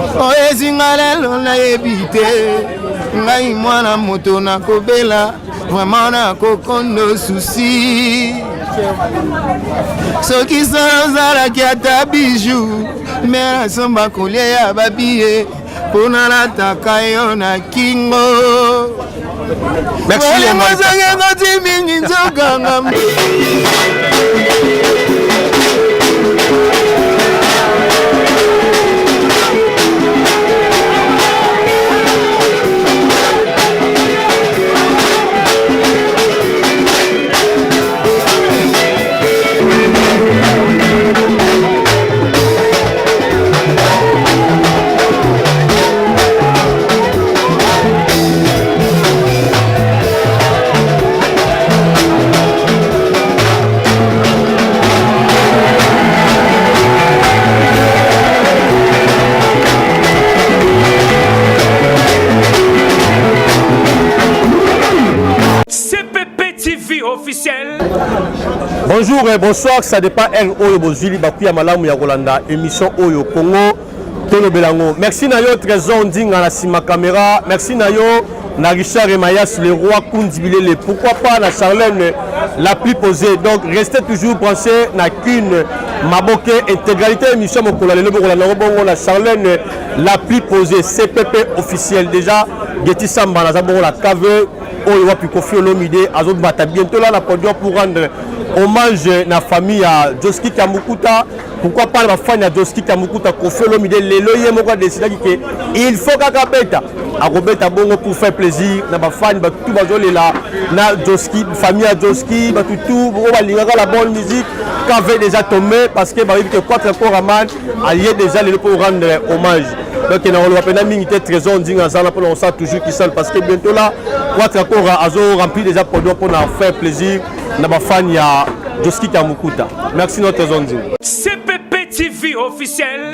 Oyezinga lelo na yebite ngai mwana moto na kobela vraiment na kokondo souci soki sozalaki ata bijou mera somba kolia ya babie pona lataka yo na kingo merci mozange mingi nzokanga Bonjour et bonsoir, ça dépend Oyo Bozili Bakuya Malamu ya Rolanda, émission Oyo Congo, Tolo Belango. Merci Nayo Trésor Ndinga na Sima Caméra, merci Nayo na Richard Emayas, le roi Koundibilele, pourquoi pas na Charlène la plus posée. Donc restez toujours branchés na Kune Maboke, intégralité émission Mokola le Rolanda Bongo na Charlène la plus posée, CPP officiel déjà, Getty Samba na Zabongo la cave. Oyo wapi Kofi Olomide azobata bientôt là la podium pour rendre hommage na famille à Joski Kamukuta. Pourquoi pas la famille à Joski Kamukuta Kofi Olomide lelo ye moko décider que il faut kakabeta akobeta bongo pour faire plaisir na ba fan ba tout bazolela na Joski famille à Joski ba tout bo balingaka la bonne musique qu'avait déjà tombé parce que ba que quatre Koraman allié déjà le pour rendre hommage. Donc on va peine minute trésor Ndinga Zala pour on sent toujours qui seul parce que bientôt là quatre encore azo rempli déjà pour faire plaisir na ba fan ya Joski Kamukuta. Merci notre trésor Ndinga. CPP TV officiel.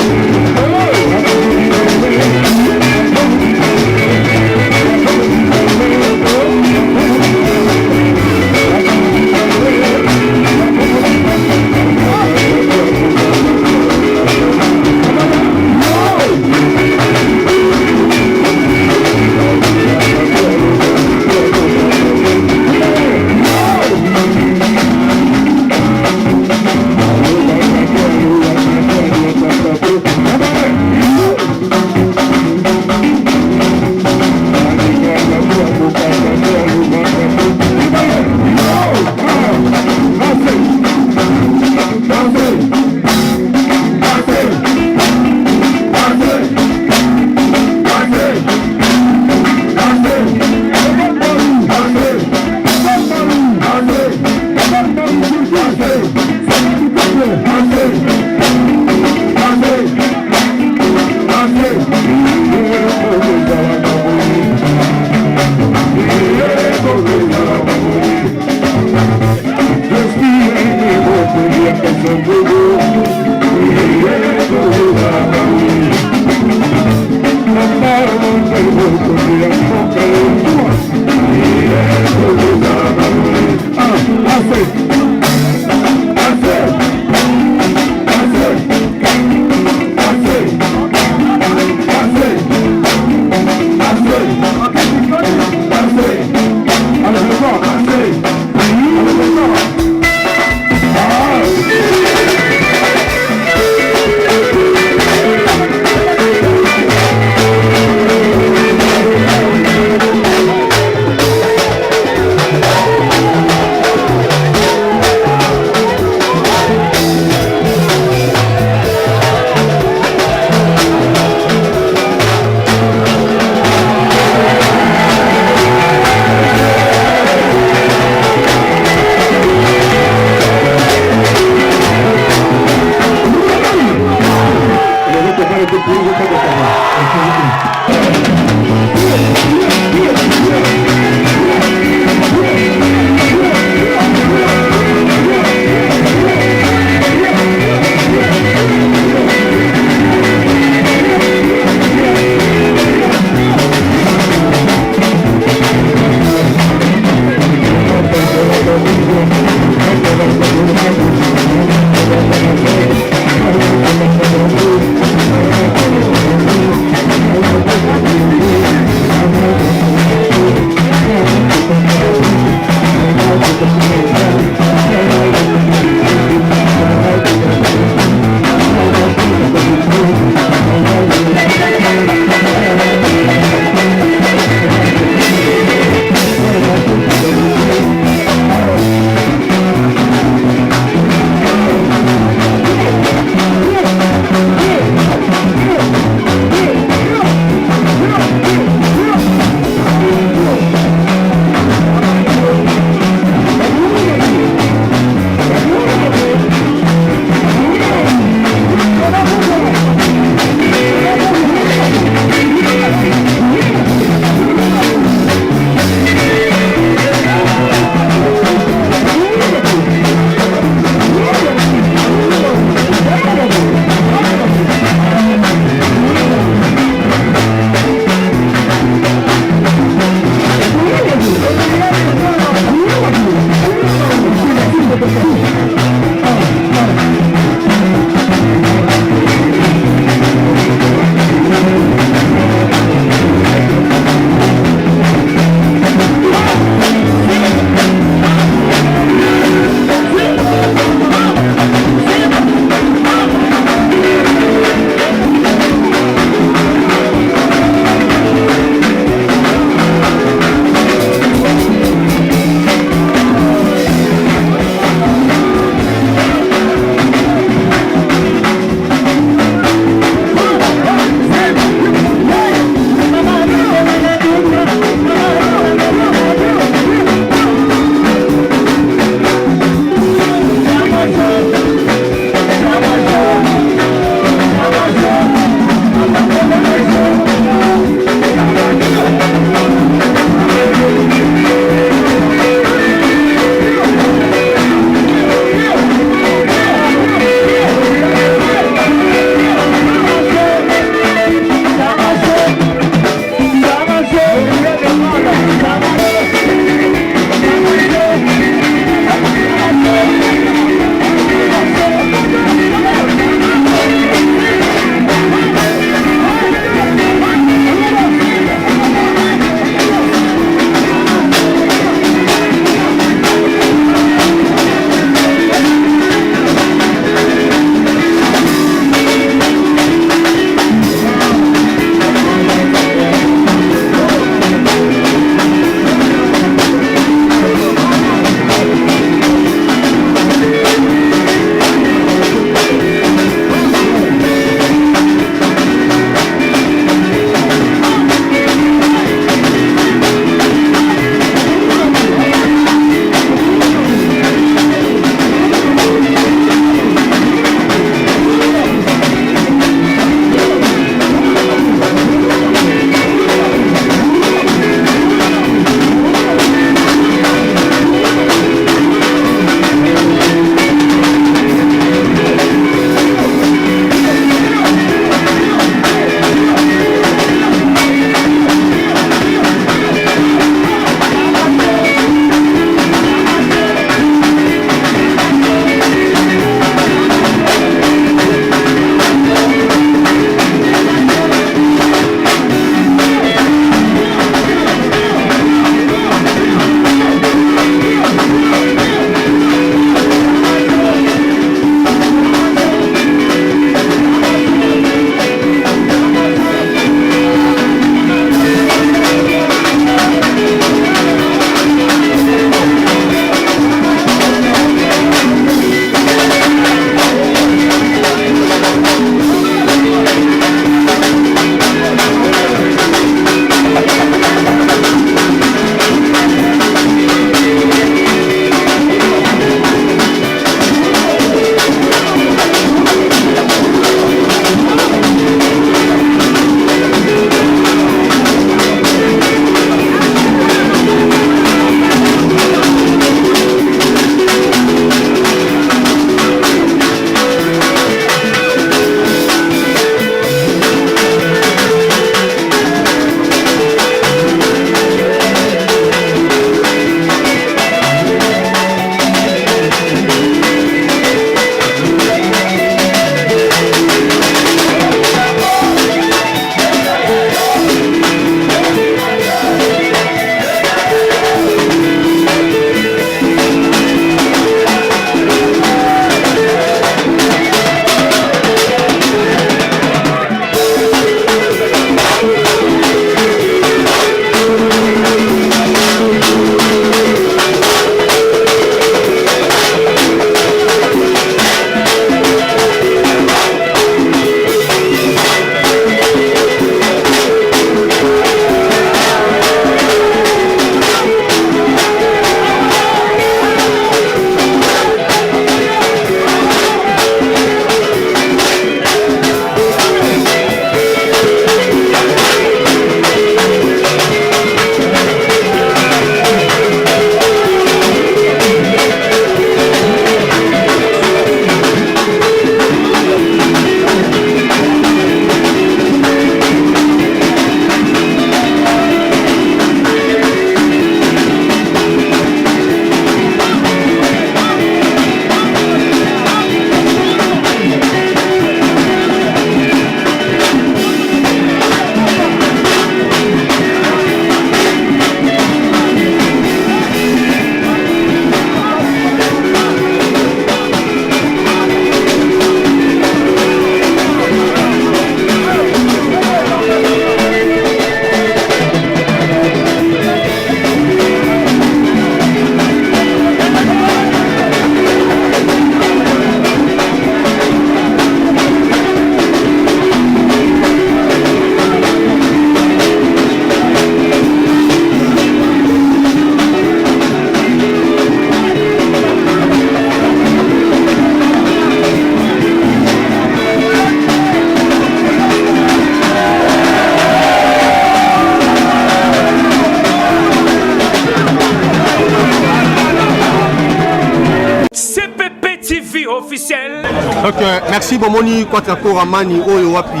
Donc merci bomoni kwata koramani oyo wapi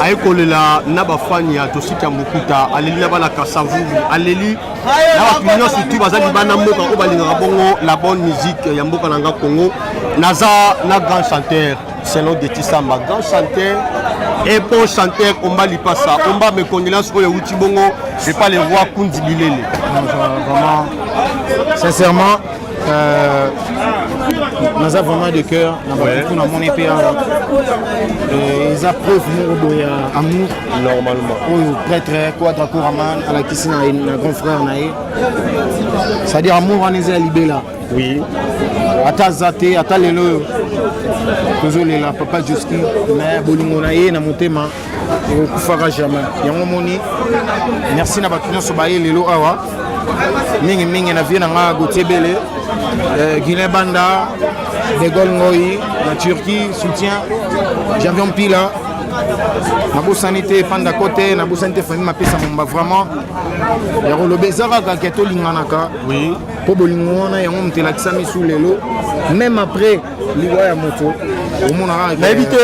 ayekolela na bafani ya Tosika Mbukuta aleli na bala kasavu aleli na opinion surtout bazali bana mboka ko balingaka bongo la bonne musique ya mboka nanga Congo naza na grand chanteur selon de Tisamba grand chanteur et bon chanteur Omba Lipasa Omba me condoléances oyo uti bongo c'est pas le roi Kundi Bilele vraiment sincèrement nous avons vraiment de cœur dans mon épée ils approuvent mon amour normalement très très quoi d'accord aman à la question un grand frère naé c'est-à-dire amour en est libé là oui atazate atalelo tozolela papa Joski mais bolingo naé na motema ekufaka jamais yango moni merci na bato nyonso baye lelo awa mingi na vie na nga Gauthier Guinée Banda, De Gaulle Ngoï, la Turquie, soutien, Javion Pila, Nabo Sanité, Panda Côté, Nabo Sanité, Famille Mapesa Mumba, vraiment. Yaro le Bezara, Kaketo Linganaka, oui, pour Bolingona, Yamon Telaxami sous les lots, même après l'Ivoire moto. Mais évitez,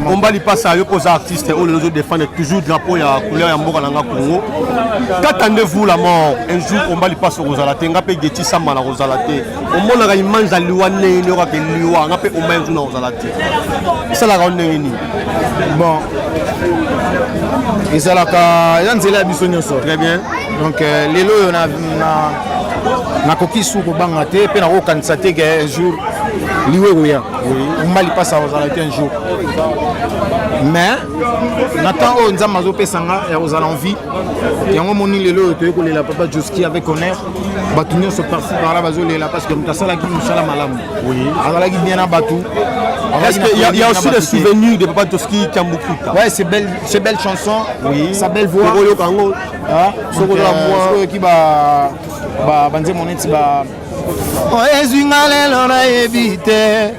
on va lui passer à aux artistes où les autres défendent toujours le drapeau à couleur à Mboka Nanga Congo. Qu'attendez-vous la mort? Un jour, on va lui passer aux Alaté, on va payer Getty Samba aux Alaté. Au monde, on a une manche à l'Iwane, il y aura que l'Iwa, on va payer au moins une aux Alaté. C'est la grande réunion. Bon. Et ça là, il y a un très bien. Donc, les lots, on a coquille sous le banc à terre, puis on a candidaté un jour. Liwe on m'a pas ça un jour mais Nathan on a mazo pesanga et aux envie et on moni lelo to ko la papa Joski avec honneur batunyo se parti par là bazo là parce que mtasala ki musala malam oui ala ki bien na batu. Est-ce qu'il y a aussi des souvenirs de papa Joski Kambukuta? Ouais, ces belles chansons, oui, sa belle voix. Ah, so ko la voix qui ba banze moneti ba oezinga lelo nayebi te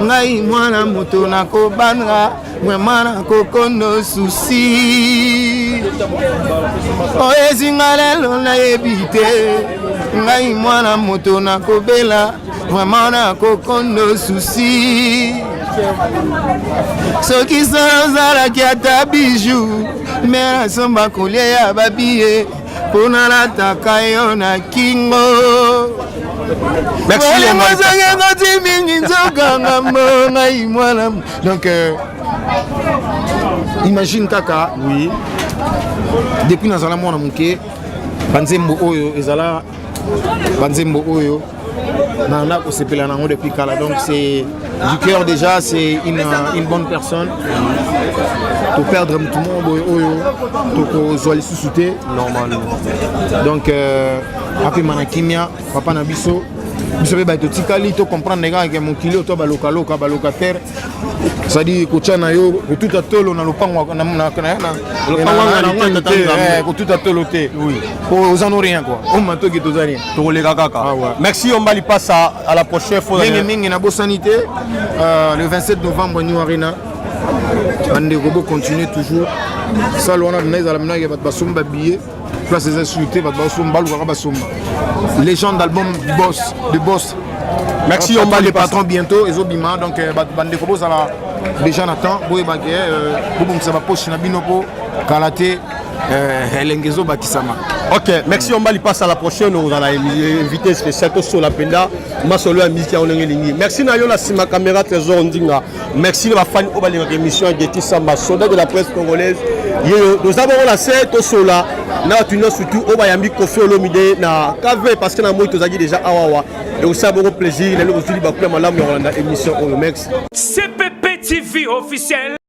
ngai mwana moto nakobanga mwema nakokono susi oezinga lelo nayebi te ngai mwana moto nakobela mwema nakokono susi soki sozalaki ata biju me nasomba kolia ya babie mpo nalataka yo na kingo. Merci. Donc, imagine Taka, oui. Depuis que nous avons monté, Banzembo Oyo, Ezala, Banzembo Oyo, depuis Kala. Donc, c'est du cœur déjà, c'est une bonne personne. Pour perdre tout le monde, Oyo, Zoali Sousouté, normalement. Donc, après Manakimia, Papa Nabiso. Vous savez, tu peux comprendre les gars qui mon kilo, tu as locataire. C'est-à-dire que tu as tout à tolo dans le pan, tout à toloté. Aux en rien quoi. On m'a tout qui tous rien. Merci, on va lui passer à la prochaine fois. Sanité. Le 27 novembre, New Arena. Les robots continuent toujours. Ça, on a donné à la menace, il y a pas de billet. Place des insultés, légende d'album du boss. Merci, on va les patrons bientôt, les Obima, donc bande de propos à la déjà Nathan, Boy Bagé, Boum Sabapo, Shinabinopo, Kalate, Elengezo Bakisama. Ok, merci, on va lui passer à la prochaine, on va l'inviter spécialement sur la Penda, Masolo Amizia, on est ligné. Merci Nayola Sima Caméra Trésor Ndinga. Merci la fan au bal émission Getty Samba, soldat de la presse congolaise. Nous avons la scène au sola. Na tu nous surtout au Bayambi Kofi Olomide na KV parce que na moi tous déjà awawa. Et aussi un bon plaisir, les gens aussi bakuya malamu ya émission au Mex. CPP TV officiel.